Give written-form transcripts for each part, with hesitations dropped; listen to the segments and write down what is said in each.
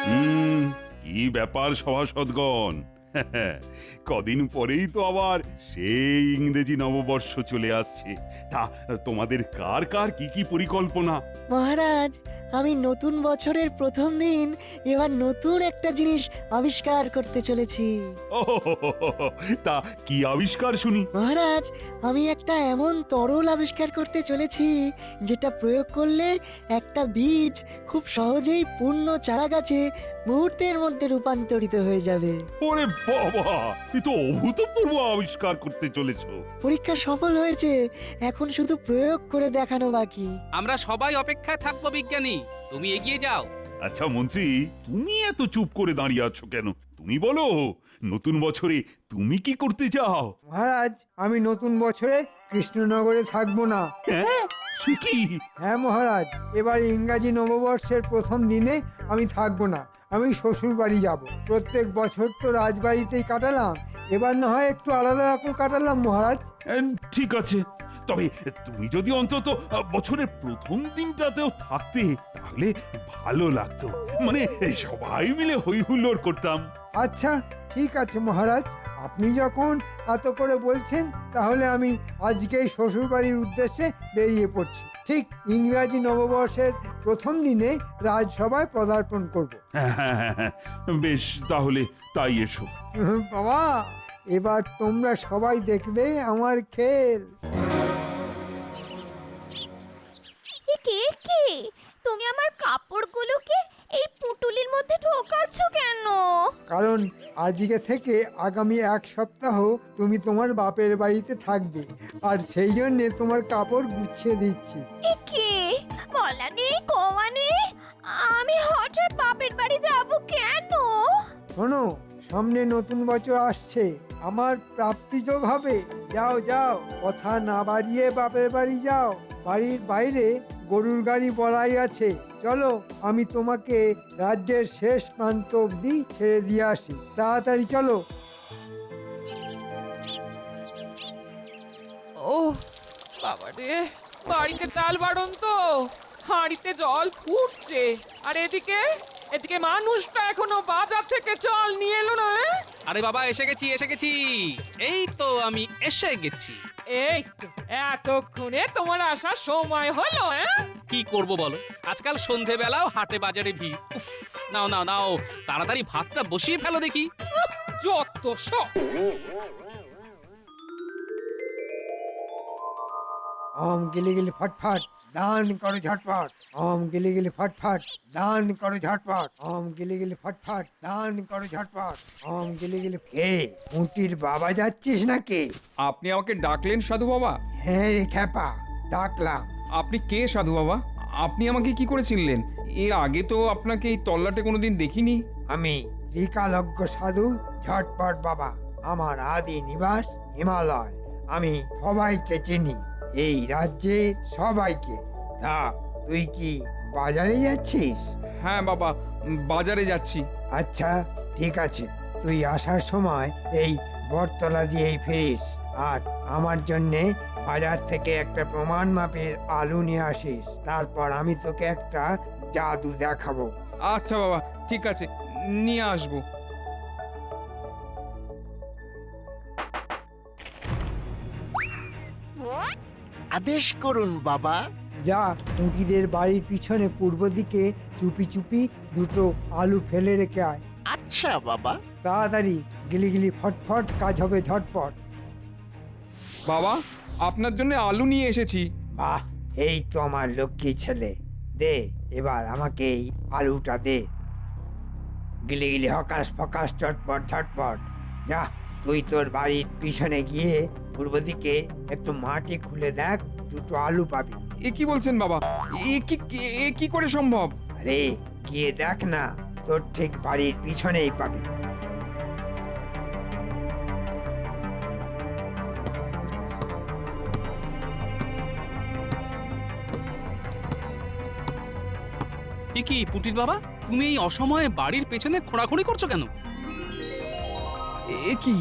কি ব্যাপার সভাসদগণ? কদিন পরেই তো আবার সেই ইংরেজি নববর্ষ চলে আসছে। তা তোমাদের কার কার কি কি পরিকল্পনা? মহারাজ, আমি নতুন বছরের প্রথম দিন এবার নতুন একটা জিনিস আবিষ্কার করতে চলেছি। ও, তা কি আবিষ্কার শুনি? মহারাজ, আমি একটা এমন তরল আবিষ্কার করতে চলেছি যেটা প্রয়োগ করলে একটা বীজ খুব সহজেই পূর্ণ চারা গাছে মুহূর্তের মধ্যে রূপান্তরিত হয়ে যাবে। ওরে বাবা, এ তো অভূতপূর্ব আবিষ্কার করতে চলেছো। পরীক্ষা সফল হয়েছে, এখন শুধু প্রয়োগ করে দেখানো বাকি। আমরা সবাই অপেক্ষায় থাকবো বিজ্ঞানী, তুমি এগিয়ে যাও। আচ্ছা মন্ত্রী, তুমি এত চুপ করে দাঁড়িয়ে আছো কেন? তুমি বলো, নতুন বছরে তুমি কি করতে চাও? মহারাজ, আমি নতুন বছরে কৃষ্ণনগরে থাকবো না। হ্যাঁ, সে কি? হ্যাঁ মহারাজ, এবার ইংরাজি নববর্ষের প্রথম দিনে আমি থাকবো না। আমি শ্বশুর বাড়ি যাব। প্রত্যেক বছর তো রাজবাড়িতেই কাটালাম, এবার না হয় একটু আলাদা রকম কাটালাম মহারাজ। ঠিক আছে, তবে তুমি যদি অন্তত বছরের প্রথম দিনটাতেও থাকতে তাহলে ভালো লাগতো। মানে সবাই মিলে হই হুল্লোড় করতাম। আচ্ছা ঠিক আছে মহারাজ, আপনি যখন এত করে বলছেন তাহলে আমি আজকেই শ্বশুর বাড়ির উদ্দেশ্যে বেরিয়ে পড়ছি। ঠিক ইংরাজি নববর্ষের প্রথম দিনে রাজসভায় পদার্পণ করব। হ্যাঁ, বেশ, তাহলে তাই এসো। বাবা, এবার তোমরা সবাই দেখবে আমার খেল। কে কে তুমি আমার কাপড়গুলোকে এই পুটুলির মধ্যে ঢোকাচ্ছ কেন? কারণ আজকে থেকে আগামী এক সপ্তাহ তুমি তোমার বাপের বাড়িতে থাকবে, আর সেই জন্য তোমার কাপড় গুছিয়ে দিচ্ছি। কে বলা নেই কওয়া নেই, আমি হঠাৎ বাপের বাড়ি যাব কেন? শোনো, সামনে নতুন বছর আসছে, আমার প্রাপ্তিযোগ হবে। যাও যাও, কথা না বাড়িয়ে বাপের বাড়ি যাও। বাড়ির বাইরে গরুর গাড়ি বলাই আছে। চলো, আমি তোমাকে রাজ্যের শেষ প্রান্ত অবধি ছেড়ে দিয়ে আসি। তাড়াতাড়ি চলো। ও বাবারে, বাড়িতে চাল বাড়ন তো, হাঁড়িতে জল ফুটছে, আর এদিকে এদিকে মানুষটা এখনো বাজার থেকে চাল নিয়ে এলো না। আরে বাবা, এসে গেছি এসে গেছি, এই তো আমি এসে গেছি। এই তো এতক্ষণে তোমার আসার সময় হলো। কি করব বলো, আজকাল সন্ধেবেলাও হাটে বাজারে ভিড়। উফ, নাও নাও নাও, তাড়াতাড়ি ভাতটা বসিয়ে ফেলো দেখি। যত সব। ওম গিলি গিলি ফটফট, দান করো ঝটপট। ওম গিলি গিলি ফটফট, দান করো ঝটপট। ওম গিলি গিলি ফটফট, দান করো ঝটপট। ওম গিলি গিলি। কে মুটির বাবা যাচ্ছিস নাকি? আপনি আমাকে ডাকলেন সাধু বাবা? হ্যাঁ রে খ্যাপা, ডাকলাম। আপনি কে সাধু বাবা? আপনি আমাকে কি করে চিনলেন? এর আগে তো আপনাকে এই তল্লাটে কোনোদিন দেখিনি। আমি ত্রিকালজ্ঞ সাধু ঝটপট বাবা। আমার আদি নিবাস হিমালয়। আমি সবাইকে চিনি, এই রাজ্যে সবাইকে। তা তুই কি বাজারে যাচ্ছিস? হ্যাঁ বাবা, বাজারে যাচ্ছি। আচ্ছা ঠিক আছে, তুই আসার সময় এই বটতলা দিয়েই ফিরিস, আর আমার জন্যে বাজার থেকে একটা প্রমাণ মাপের আলু নিয়ে আসিস। তারপর আমি তোকে একটা জাদু দেখাবো। আচ্ছা বাবা, ঠিক আছে, নিয়ে আসবো। আদেশ করুন বাবা। যা, টুকিদের বাড়ির পিছনে পূর্ব দিকে চুপি চুপি দুটো আলু ফেলে রেখে আয়। আচ্ছা বাবা। তাড়াতাড়ি, গিলি গিলি ফটফট, কাজ হবে ঝটপট। বাবা, আপনার জন্য আলু নিয়ে এসেছি। বাহ, এই তো আমার লক্ষ্মী ছেলে। দে, এবার আমাকে এই আলুটা দে। গিলি গিলি হকাশ ফকাশ, চটপট ঝটপট। যা, তুই তোর বাড়ির পিছনে গিয়ে পূর্ব দিকে একটু মাটি খুলে দেখ, দুটো আলু পাবি। এ কি বলছেন বাবা? এ কি করে সম্ভব? আরে গিয়ে দেখ না, তোর ঠিক বাড়ির পিছনেই পাবি। এ কি পুটির বাবা, তুমি এই অসময়ে বাড়ির পেছনে খোঁড়াখুড়ি করছো কেন? এ কি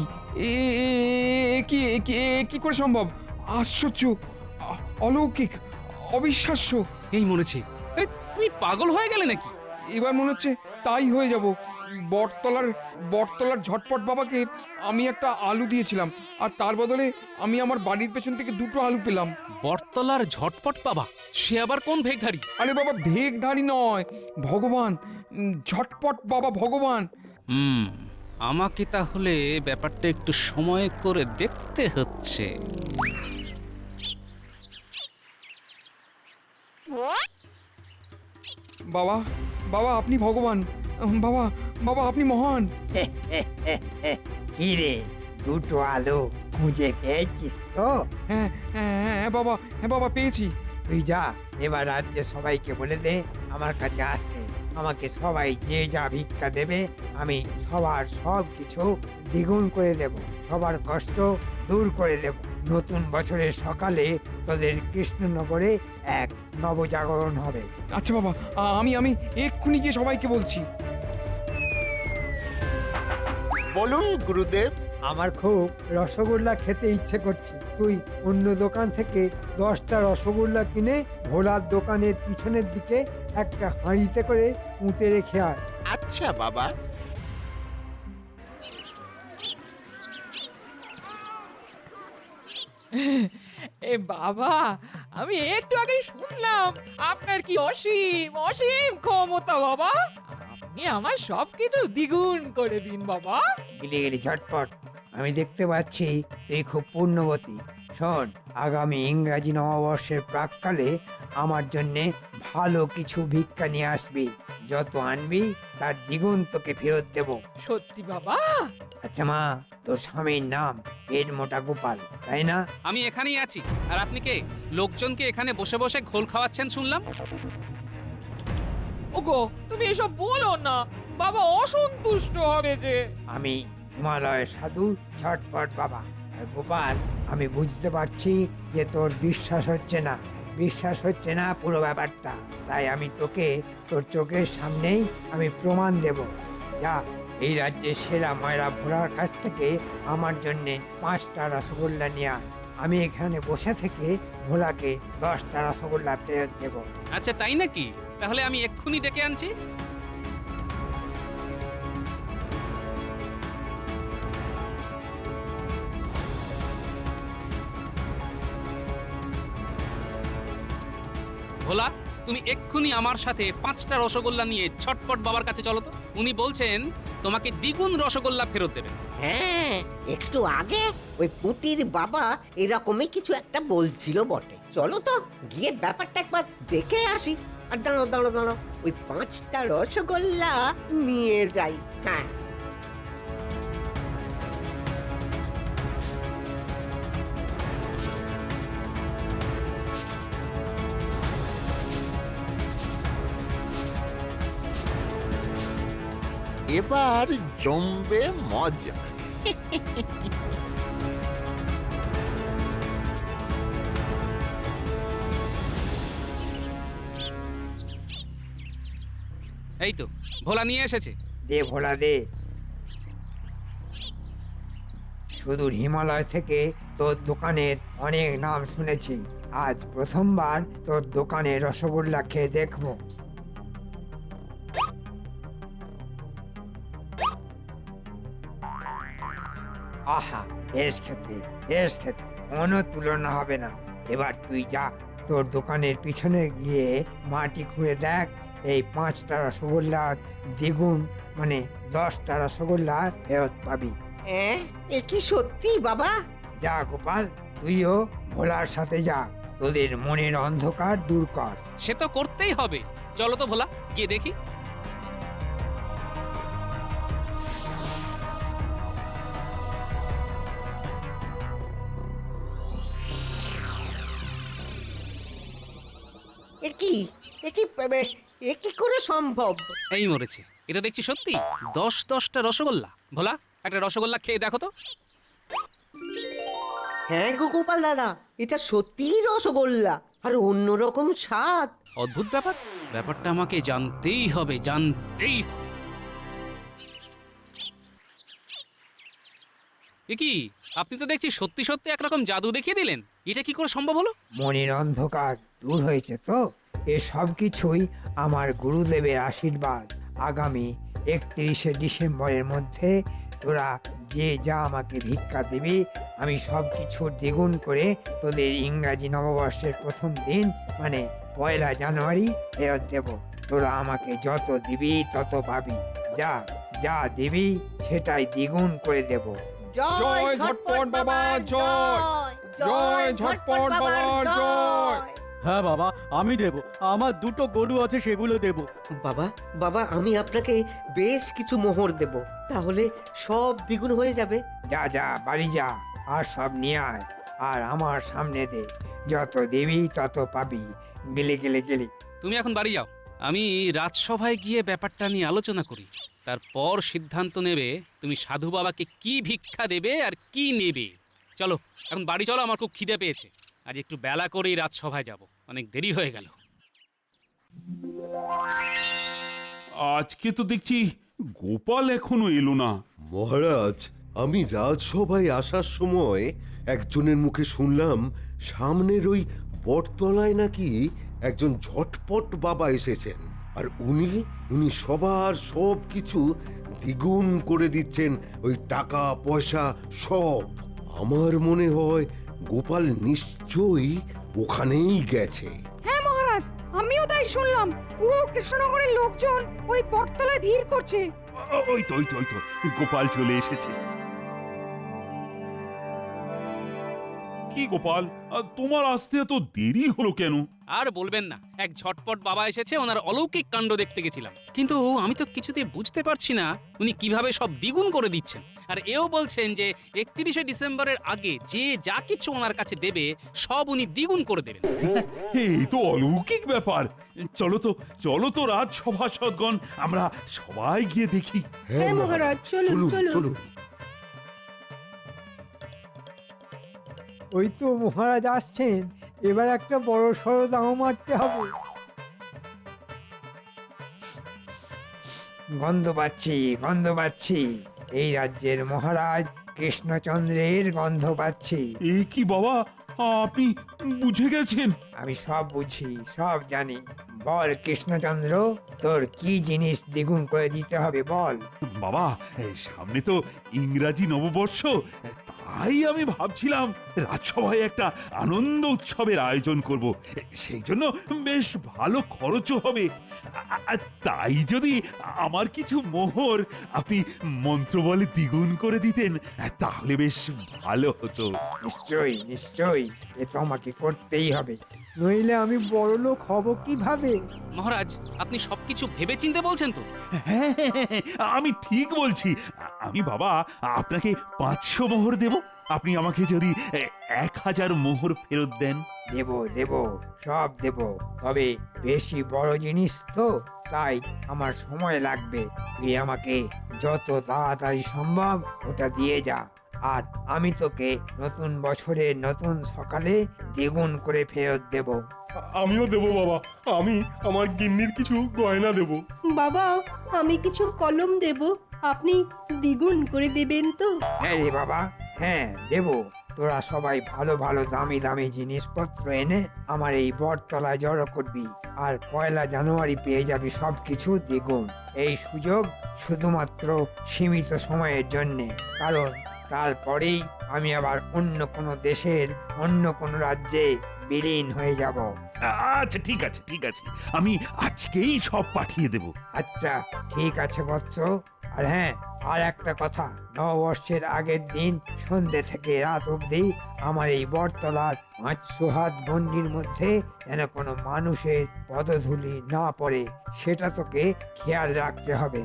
কি করে সম্ভব? আশ্চর্য, অলৌকিক, অবিশ্বাস্য। এই মরেছে। আরে তুমি পাগল হয়ে গেলে নাকি? এবার মনে হচ্ছে তাই হয়ে যাব। বটতলার বটতলার ঝটপট বাবাকে আমি একটা আলু দিয়েছিলাম, আর তার বদলে আমি আমার বাড়ির পেছন থেকে 2টো আলু পেলাম। বটতলার ঝটপট বাবা, সে আবার কোন ভেগধারী? আরে বাবা, ভেগধারী নয়, ভগবান, ঝটপট বাবা ভগবান। আমাকে তাহলে ব্যাপারটা একটু সময় করে দেখতে হচ্ছে। বাবা, বাবা আপনি ভগবান, বাবা, বাবা আপনি মহান। কি রে, 2টো আলু খুঁজে পেয়েছিস তো? হ্যাঁ হ্যাঁ হ্যাঁ বাবা, হ্যাঁ বাবা পেয়েছি। তুই যা, এবার রাজ্যে সবাইকে বলে দে আমার কাছে আসতে। আমাকে সবাই যে যা ভিক্ষা দেবে আমি সবার সব কিছু দ্বিগুণ করে দেব, সবার কষ্ট দূর করে দেব। নতুন বছরের সকালে তোদের কৃষ্ণনগরে এক নবজাগরণ হবে। আচ্ছা বাবা, আমি এক্ষুনি গিয়ে সবাইকে বলছি। বলুন গুরুদেব। আমার খুব রসগোল্লা খেতে ইচ্ছে করছে। তুই অন্য দোকান থেকে 10টা রসগোল্লা কিনে ভোলার দোকানের পিছনের দিকে একটা হাঁড়িতে করে পুঁতে রেখে আয়। আচ্ছা বাবা। এ বাবা, আমি একটু আগেই শুনলাম আপনার কি অসীম অসীম ক্ষমতা বাবা। আপনি আমার সবকিছু দ্বিগুণ করে দিন বাবা। গিলি গিলি ঝটপট, আমি দেখতে পাচ্ছি তুই খুব পুণ্যবতী। শোন, আগামী ইংরাজি নববর্ষের প্রাককালে আমার জন্যে ভালো কিছু ভিক্ষা নিয়ে আসবি। যত আনবি তার দ্বিগুণ তোকে ফেরত দেব। সত্যি বাবা? আচ্ছা মা, তোর স্বামীর নাম পেট মোটা গোপাল, তাই না? আমি এখানেই আছি। আর আপনি কে? লোকজনকে এখানে বসে বসে ঘোল খাওয়াচ্ছেন শুনলাম। ওগো, তুমি এসব বলো না, বাবা অসন্তুষ্ট হবে যে। আমি হিমালয়ের সাধু ঝটপট বাবা। আর গোপাল, আমি বুঝতে পারছি যে তোর বিশ্বাস হচ্ছে না, বিশ্বাস হচ্ছে না পুরো ব্যাপারটা। তাই আমি তোকে তোর চোখের সামনেই আমি প্রমাণ দেব। যা, এই রাজ্যের সেরা ময়রা ভোলার কাছ থেকে আমার জন্যে 5টা রসগোল্লা নিয়ে আয়। আমি এখানে বসে থেকে ভোলাকে 10টা রসগোল্লা ফেরত দেব। আচ্ছা তাই নাকি? তাহলে আমি এক্ষুনি ডেকে আনছি। ভোলা, তুমি এক্ষুনি আমার সাথে 5টা রসগোল্লা নিয়ে ছটপট বাবার কাছে চলো তো। উনি বলছেন তোমাকে দ্বিগুণ রসগোল্লা ফেরত দেবেন। হ্যাঁ, একটু আগে ওই পুঁটির বাবা এরকমই কিছু একটা বলছিল বটে। চলো তো গিয়ে ব্যাপারটা একবার দেখে আসি। আর দাঁড়ো দাঁড়ো দাঁড়ো, ওই 5টা রসগোল্লা নিয়ে যাই। হ্যাঁ, এবার জমবে মজা। এই তো ভোলা নিয়ে এসেছে। দে ভোলা দে। সুদূর হিমালয় থেকে তোর দোকানের অনেক নাম শুনেছি, আজ প্রথমবার তোর দোকানে রসগোল্লা খেয়ে দেখবো। আহা, বেশ খেতে, বেশ খেতে, কোনো তুলনা হবে না। এবার তুই যা, তোর দোকানের পিছনে গিয়ে মাটি খুঁড়ে দেখ, এই 5টা রসগোল্লার দ্বিগুণ মানে 10টা রসগোল্লা ফেরত পাবি। হ্যাঁ, এ কি সত্যি বাবা? যা গোপাল, তুইও ভোলার সাথে যা, তোদের মনের অন্ধকার দূর কর। সে তো করতেই হবে। চলো তো ভোলা, গিয়ে দেখি। এ কি এ কি করে সম্ভব? এই মরেছে, এটা দেখছি সত্যি 10টা রসগোল্লা। ভোলা, একটা রসগোল্লা খেয়ে দেখো তো। হ্যাঁ গো গোপাল দাদা, এটা সত্যিই রসগোল্লা, আর অন্যরকম স্বাদ। অদ্ভুত ব্যাপার, ব্যাপারটা আমাকে জানতেই হবে, জানতেই। এ কি, আপনি তো দেখছি সত্যি সত্যি একরকম জাদু দেখিয়ে দিলেন। এটা কি করে সম্ভব হলো? মনের অন্ধকার দূর হয়েছে তো? এসব কিছুই আমার গুরুদেবের আশীর্বাদ। আগামী 31শে ডিসেম্বরের মধ্যে তোরা যে যা আমাকে ভিক্ষা দিবি, আমি সব কিছুর দ্বিগুণ করে তোদের ইংরাজি নববর্ষের প্রথম দিন মানে 1 জানুয়ারি ফেরত দেব। তোরা আমাকে যত দিবি তত পাবি। যা যা দিবি সেটাই দ্বিগুণ করে দেব। জয় ঝটপট বাবা জয়, জয় ঝটপট বাবা জয়। হ্যাঁ বাবা, আমি দেব। আমার 2টো গরু আছে, সেগুলো দেব। বাবা বাবা আমি আপনাকে বেশ কিছু মোহর দেব, তাহলে সব দ্বিগুণ হয়ে যাবে। যা যা বাড়ি যা, আর সব নিয়ে আয়, আর আমার সামনে দে। যত দিবি তত পাবি। গেলে গেলে গেলে। তুমি এখন বাড়ি যাও, আমি রাজসভায় গিয়ে ব্যাপারটা নিয়ে আলোচনা করি। তারপর সিদ্ধান্ত নেবে তুমি সাধু বাবাকে কি ভিক্ষা দেবে আর কি নেবে। চলো এখন বাড়ি চলো, আমার খুব খিদে পেয়েছে। আজ একটু বেলা করেই রাজসভায় যাব, অনেক দেরি হয়ে গেল। আজকে তো দেখছি গোপাল এখনো এলো না। মহারাজ, আমি রাজসভায় আসার সময় একজনের মুখে শুনলাম সামনের ওই বটতলায় নাকি একজন ঝটপট বাবা এসেছেন, আর উনি সবার সব কিছু দ্বিগুণ করে দিচ্ছেন, ওই টাকা পয়সা সব। আমার মনে হয় গোপাল নিশ্চয়ই ওখানেই গেছে। হ্যাঁ মহারাজ, আমিও তাই শুনলাম। পুরো কৃষ্ণনগরের লোকজন ওই বটতলায় ভিড় করছে। ওই তো গোপাল চলে এসেছে। কি গোপাল, তোমার আসতে এত দেরি হলো কেন? আর বলবেন না, এক ঝটপট বাবা এসেছে, ওনার অলৌকিক কাণ্ড দেখতে গেছিলাম। কিন্তু আমি তো কিছুতেই বুঝতে পারছি না উনি কিভাবে সব দ্বিগুণ করে দিচ্ছেন। আর এও বলছেন যে 31শে ডিসেম্বরের আগে যে যা কিছু ওনার কাছে দেবে সব উনি দ্বিগুণ করে দেবেন। এই তো অলৌকিক ব্যাপার। চলো তো রাজসভাসদগণ, আমরা সবাই গিয়ে দেখি। হ্যাঁ মহারাজ, চলুন চলুন। ওই তো মহারাজ আসছেন, এবার একটা বড় সড়ো দাও মারতে হবে। গন্ধ পাচ্ছি, এই রাজ্যের মহারাজ কৃষ্ণচন্দ্রের গন্ধ পাচ্ছি। এ কি বাবা, আপনি বুঝে গেছেন? আমি সব বুঝি, সব জানি। বল কৃষ্ণচন্দ্র, তোর কি জিনিস দ্বিগুণ করে দিতে হবে বল। বাবা, সামনে তো ইংরাজি নববর্ষ, তাই আমি ভাবছিলাম রাজসভায় একটা আনন্দ উৎসবের আয়োজন করব। সেই জন্য বেশ ভালো খরচও হবে। তাই যদি আমার কিছু মোহর আপনি মন্ত্র বলে দ্বিগুণ করে দিতেন তাহলে বেশ ভালো হতো। নিশ্চয়ই, এ তো আমাকে করতেই হবে, নইলে আমি বড় লোক হব কিভাবে? মহারাজ, আপনি সবকিছু ভেবেচিন্তে বলছেন তো? হ্যাঁ, আমি ঠিক বলছি। আমি বাবা আপনাকে 500 মোহর দেব, আপনি আমাকে যদি 1000 মোহর ফেরত দেন। দেব, সব দেব, তবে বেশি বড় জিনিস তো, তাই আমার সময় লাগবে। তুই আমাকে যত তাড়াতাড়ি সম্ভব ওটা দিয়ে যা, আর আমি তোকে নতুন বছরের নতুন সকালে দ্বিগুণ করে ফেরত দেব। আমিও দেব বাবা, আমি আমার গিন্নির কিছু গয়না দেব। বাবা, আমি কিছু কলম দেব, আপনি দ্বিগুণ করে দেবেন তো? হ্যাঁ রে বাবা, হ্যাঁ দেব। তোরা সবাই ভালো ভালো দামি দামি জিনিসপত্র এনে আমার এই বটতলায় জড়ো করবি, আর 1 জানুয়ারি পেয়ে যাবি সব কিছু দ্বিগুণ। এই সুযোগ শুধুমাত্র সীমিত সময়ের জন্যে, কারণ তারপরেই আমি আবার অন্য কোনো দেশের অন্য কোনো রাজ্যে বিলীন হয়ে যাব। আচ্ছা ঠিক আছে, আমি আজকেই সব পাঠিয়ে দেব। আচ্ছা ঠিক আছে বৎস। আর হ্যাঁ, আর একটা কথা, নববর্ষের আগের দিন সন্ধ্যে থেকে রাত অবধি আমার এই বটতলার 500 হাত গণ্ডির মধ্যে যেন কোনো মানুষের পদধূলি না পড়ে, সেটা তোকে খেয়াল রাখতে হবে।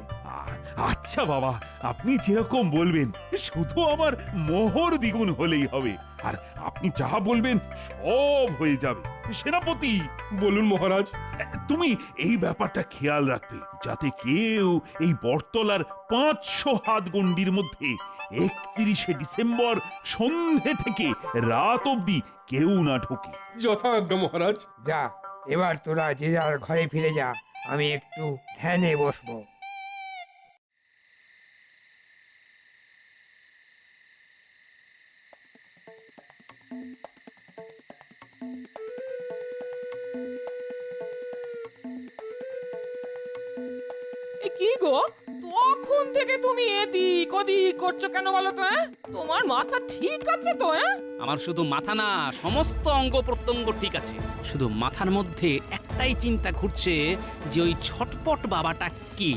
আচ্ছা বাবা, আপনি যেরকম বলবেন, শুধু আমার মোহর দ্বিগুণ হলেই হবে, আর আপনি যা বলবেন সব হয়ে যাবে। সেনাপতি, বলুন মহারাজ। তুমি এই ব্যাপারটা খেয়াল রাখবে যাতে কেউ এই বটতলার 500 হাত গণ্ডির মধ্যে 31শে ডিসেম্বর সন্ধে থেকে রাত অবধি কেউ না ঢোকে। যথাজ্ঞা মহারাজ। যা, এবার তোরা যে যার ঘরে ফিরে যা, আমি একটু ধ্যানে বসবো। কখন থেকে তুমি এদিক ওদিক করছো কেন বলো তো? তোমার মাথা ঠিক আছে তো? আমার শুধু মাথা না, সমস্ত অঙ্গ প্রত্যঙ্গ ঠিক আছে। শুধু মাথার মধ্যে একটাই চিন্তা ঘুরছে যে ওই ছটপট বাবাটা কে?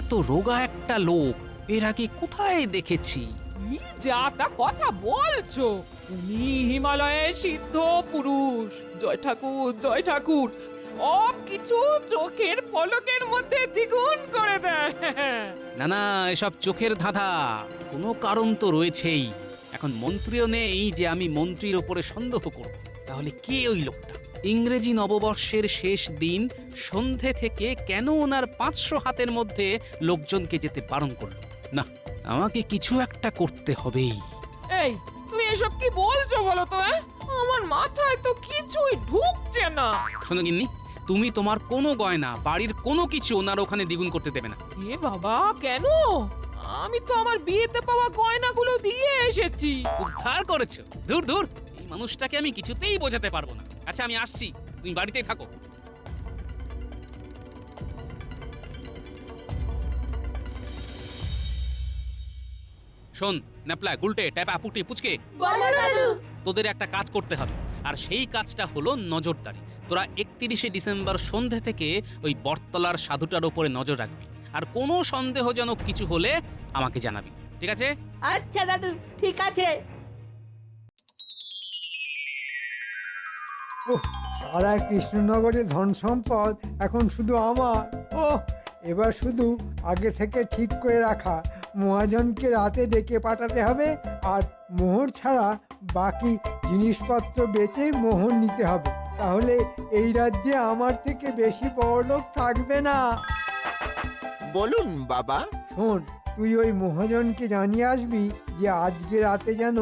এত রোগা একটা লোক এর আগে কোথায় দেখেছি? কি যা তা কথা বলছো? তুমি হিমালয়ের সিদ্ধ পুরুষ। জয় ঠাকুর, জয় ঠাকুর, সব কিছু চোখের পলকের মধ্যে দ্বিগুণ করে দেয়। না না, এসব চোখের ধাঁধা, কোনো কারণ তো রয়েছেই। এখন মন্ত্রীও নেই যে আমি মন্ত্রীর ওপরে সন্দেহ করব। তাহলে কে ওই লোকটা? ইংরেজি নববর্ষের শেষ দিন সন্ধে থেকে কেন ওনার 500 হাতের মধ্যে লোকজনকে যেতে বারণ করলো? না, আমাকে কিছু একটা করতে হবেই। এই তুমি এসব কি বলছো বলো তো? আমার মাথায় তো কিছুই ঢুকছে না। শোনো গিন্নি, তুমি তোমার কোনো গয়না, বাড়ির কোনো কিছু ওনার ওখানে দ্বিগুণ করতে দেবে না। এ বাবা, কেন? আমি তো আমার বিয়েতে পাওয়া গয়নাগুলো দিয়ে এসেছি। উদ্ধার করেছো? দূর দূর, এই মানুষটাকে আমি কিছুতেই বোঝাতে পারবো না। আচ্ছা, আমি আসছি, তুমি বাড়িতেই থাকো। শোন ন্যাপলা, গুলটে, ট্যাপা, পুটি, পুচকে, তোদের একটা কাজ করতে হবে, আর সেই কাজটা হলো নজরদারি। তোরা 31শে ডিসেম্বর সন্ধে থেকে ওই বটতলার সাধুটার উপরে নজর রাখবি, আর কোনো সন্দেহজনক কিছু হলে আমাকে জানাবি, ঠিক আছে? আচ্ছা দাদু, ঠিক আছে। সারা কৃষ্ণনগরে ধন সম্পদ এখন শুধু আমার। এবার শুধু আগে থেকে ঠিক করে রাখা মহাজনকে রাতে ডেকে পাঠাতে হবে, আর মোহর ছাড়া বাকি জিনিসপত্র বেচে মোহর নিতে হবে। তাহলে এই রাজ্যে আমার থেকে বেশি বড়লোক থাকবে না। বলুন বাবা। শোন, তুই ওই মহাজনকে জানিয়ে আসবি যে আজকে রাতে যেন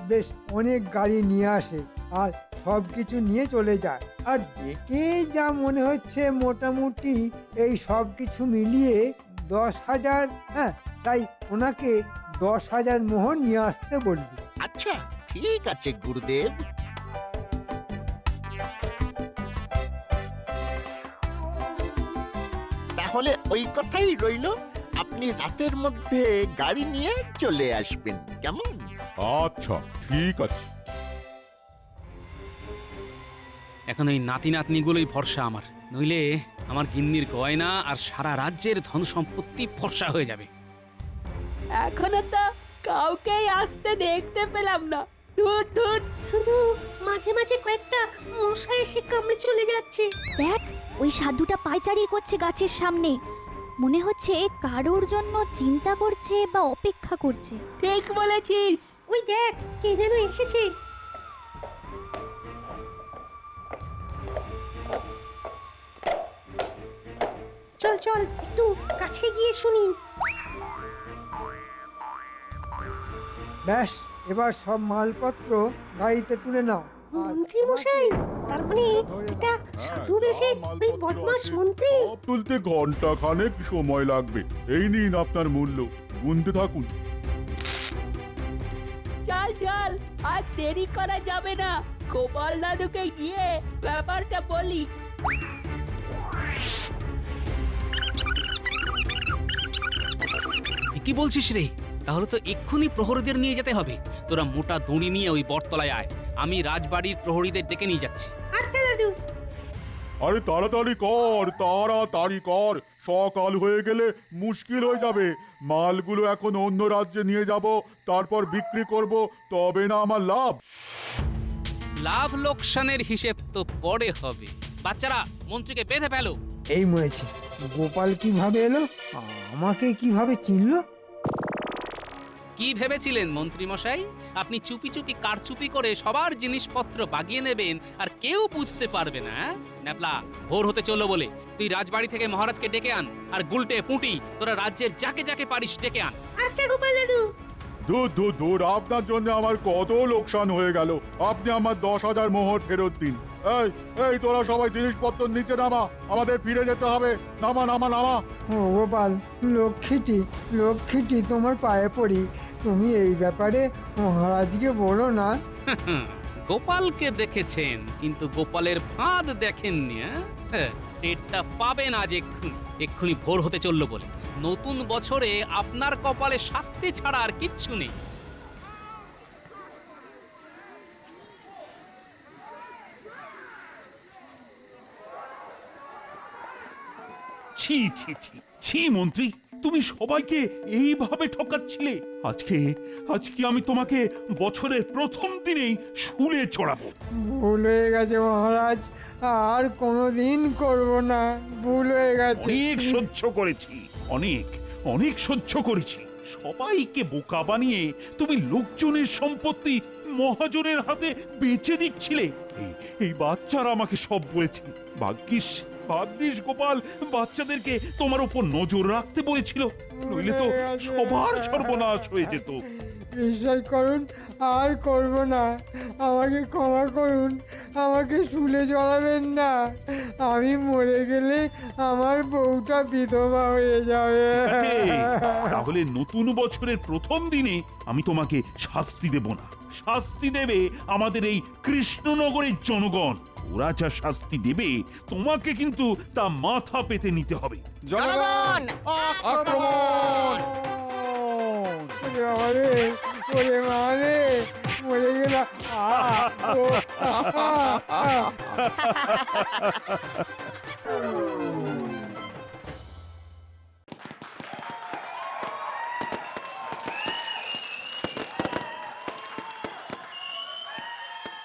বেশ অনেক গাড়ি নিয়ে আসে আর সব কিছু নিয়ে চলে যায়। আর দেখে যা মনে হচ্ছে মোটামুটি এই সব কিছু মিলিয়ে 10,000, হ্যাঁ, তাই ওনাকে 10,000 মোহর নিয়ে আসতে বলবি। আচ্ছা, ঠিক আছে গুরুদেব। তাহলে ওই কথাই রইল, আপনি রাতের মধ্যে গাড়ি নিয়ে চলে আসবেন, কেমন? আচ্ছা, ঠিক আছে। এখন এই নাতি নাতনিগুলোই ভরসা আমার, নইলে আমার গিন্নির গয়না আর সারা রাজ্যের ধন সম্পত্তি ফর্সা হয়ে যাবে। এখনো তো কাউকেই আসতে দেখতে পেলাম না। দূর দূর, শুধু মাঝে মাঝে কয়েকটা মশা এসে কামড়ে চলে যাচ্ছে। দেখ, ওই সাধুটা পায়চারি করছে গাছের সামনে। মনে হচ্ছে কারোর জন্য চিন্তা করছে বা অপেক্ষা করছে। ঠিক বলেছিস। ওই দেখ, কে যেন এসেছে। চল চল, একটু কাছে গিয়ে শুনি। ব্যাস, এবার সব মালপত্র গাড়িতে তুলে নাও। মন্ত্রী মশাই, তার মানে এটা সাধু বেশে ওই বদমাশ মন্ত্রী। সব তুলতে ঘন্টা খানেক সময় লাগবে। এই নিন আপনার মূল্য, গুনতে থাকুন। চল চল, আর দেরি করা যাবে না। গোপাল দাদুকে গিয়ে ব্যাপারটা বলি। কি বলছিস রে? তাহলে তো এক্ষুনি প্রহরীদের নিয়ে যেতে হবে। তোরা মোটা দড়ি নিয়ে ওই বটতলায় আয়, আমি রাজবাড়ির প্রহরীদের ডেকে নিয়ে যাচ্ছি। আচ্ছা দাদু। আরে তাড়াতাড়ি কর, তাড়াতাড়ি কর, সকাল হয়ে গেলে মুশকিল হয়ে যাবে। মালগুলো এখন অন্য রাজ্যে নিয়ে যাব, তারপর বিক্রি করব, তবে না আমার লাভ। লাভ লোকসানের হিসেব তো পরে হবে। বাচ্চারা, মন্ত্রীকে বেঁধে ফেলো। এই মরেছে, গোপাল কিভাবে এলো, আমাকে কিভাবে চিনলো? কি ভেবেছিলেন মন্ত্রী মশাই? আপনি চুপি চুপি কারচুপি করে সবার জিনিসপত্র বাগিয়ে নেবেন আর কেউ বুঝতে পারবে না? ন্যাপলা, ভোর হতে চললো বলে তুই রাজবাড়ি থেকে মহারাজকে ডেকে আন, আর গুলটে, পুঁটি, তোরা রাজ্যের যাকে যাকে পারিস ডেকে আন। আচ্ছা গোপাল দাদু। দূর দূর দূর, আপনার জন্য আমার কত লোকসান হয়ে গেল। আপনি আমার 10,000 মোহর ফেরত দিন। এই এই, তোরা সবাই জিনিসপত্র নিচে নামা, আমাদের ফিরে যেতে হবে। নামা নামা নামা। ও গোপাল, লক্ষ্মীটি লক্ষ্মীটি, তোমার পায়ে পড়ি, তুমি এই ব্যাপারে মহারাজকে বলো না। গোপালকে দেখেছেন, কিন্তু গোপালের ফাঁদ দেখেননি। টেরটা পাবেন আজ এক্ষুনি। এক্ষুনি ভোর হতে চললো বলে নতুন বছরে আপনার কপালে শাস্তি ছাড়া আর কিচ্ছু নেই। ছি ছি ছি ছি মন্ত্রী, তুমি সবাইকে এইভাবে ঠকাচ্ছিলে। আজকে আজকে আমি তোমাকে বছরের প্রথম দিনেই শুলে চড়াবো। ভুল হয়ে গেছে মহারাজ, আর কোনোদিন করব না, ভুল হয়ে গেছে। অনেক সহ্য করেছি, অনেক অনেক সহ্য করেছি। সবাইকে বোকা বানিয়ে তুমি লোকজনের সম্পত্তি মহাজনের হাতে বেচে দিচ্ছিলে। এই বাচ্চারা আমাকে সব বলেছে। ভাগ্যিস ভাগ্যিস গোপাল বাচ্চাদেরকে তোমার উপর নজর রাখতে বলেছিল, নইলে তো সবার সর্বনাশ হয়ে যেত। বিশ্বাস করুন, আর করব না, আমাকে ক্ষমা করুন, আমাকে শুলে চড়াবেন না। আমি মরে গেলে আমার বউটা বিধবা হয়ে যাবে। ঠিক আছে, তাহলে নতুন বছরের প্রথম দিনে আমি তোমাকে শাস্তি দেব না, শাস্তি দেবে আমাদের এই কৃষ্ণনগরের জনগণ। ওরা যা শাস্তি দেবে তোমাকে কিন্তু তা মাথা পেতে নিতে হবে। জনগণ আক্রমণ! ওরে বাবা রে, ওরে মা রে, মরে গেলাম। আ, ও, আ, আ, আ।